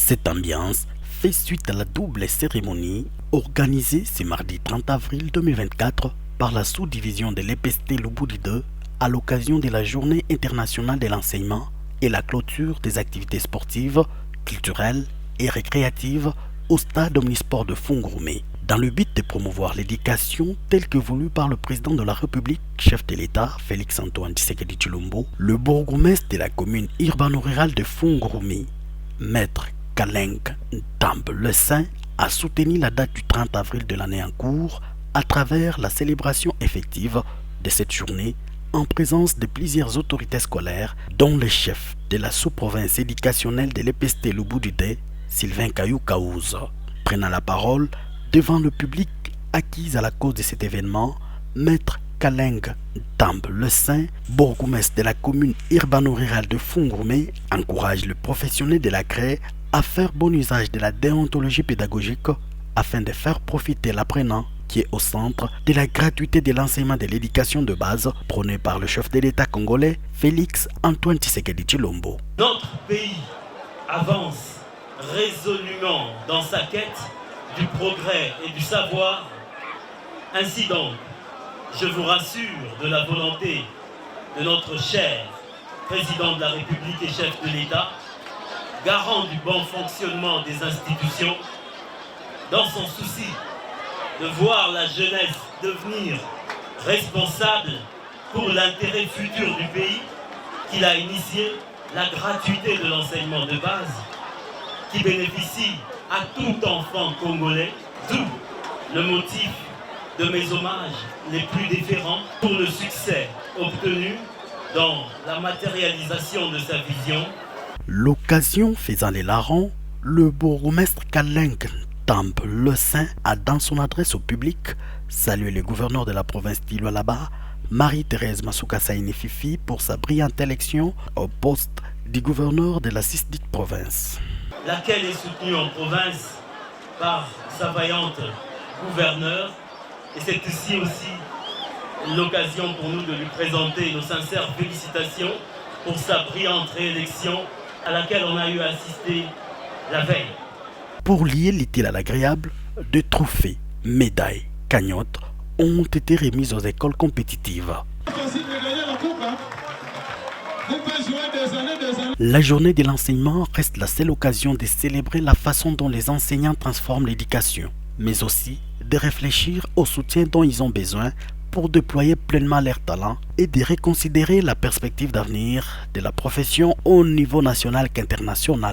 Cette ambiance fait suite à la double cérémonie organisée ce mardi 30 avril 2024 par la sous-division de l'EPST Lubudi 2 à l'occasion de la Journée internationale de l'enseignement et la clôture des activités sportives, culturelles et récréatives au stade omnisport de Fungurume, dans le but de promouvoir l'éducation telle que voulue par le président de la République, chef de l'État, Félix-Antoine Tshisekedi Tshilombo, le bourgmestre de la commune urbano-rurale de Fungurume, Maître Kaleng Ntamb Le Saint, a soutenu la date du 30 avril de l'année en cours à travers la célébration effective de cette journée en présence de plusieurs autorités scolaires, dont le chef de la sous-province éducationnelle de l'EPST Lubudi 2, Sylvain Kayou Kaouz. Prenant la parole devant le public acquis à la cause de cet événement, Maître Kaleng Ntamb Le Saint, bourgmestre de la commune urbano-rurale de Fungurume, encourage le professionnel de la CRE à faire bon usage de la déontologie pédagogique afin de faire profiter l'apprenant qui est au centre de la gratuité de l'enseignement de l'éducation de base prônée par le chef de l'État congolais Félix-Antoine Tshisekedi Tshilombo. Notre pays avance résolument dans sa quête du progrès et du savoir. Ainsi donc, je vous rassure de la volonté de notre cher président de la République et chef de l'État, garant du bon fonctionnement des institutions, dans son souci de voir la jeunesse devenir responsable pour l'intérêt futur du pays, qu'il a initié la gratuité de l'enseignement de base qui bénéficie à tout enfant congolais, d'où le motif de mes hommages les plus différents pour le succès obtenu dans la matérialisation de sa vision. L'occasion faisant les larrons, le bourgmestre Kaleng Ntamb Le Saint a, dans son adresse au public, salué le gouverneur de la province d'Ilwalaba, Marie-Thérèse Masuka Saini Fifi, pour sa brillante élection au poste du gouverneur de la susdite province. Laquelle est soutenue en province par sa vaillante gouverneure. Et c'est ici aussi l'occasion pour nous de lui présenter nos sincères félicitations pour sa brillante réélection à laquelle on a eu à assister la veille. Pour lier l'utile à l'agréable, des trophées, médailles, cagnottes ont été remises aux écoles compétitives. La journée de l'enseignement reste la seule occasion de célébrer la façon dont les enseignants transforment l'éducation, mais aussi de réfléchir au soutien dont ils ont besoin pour déployer pleinement leurs talents et de reconsidérer la perspective d'avenir de la profession au niveau national qu'international.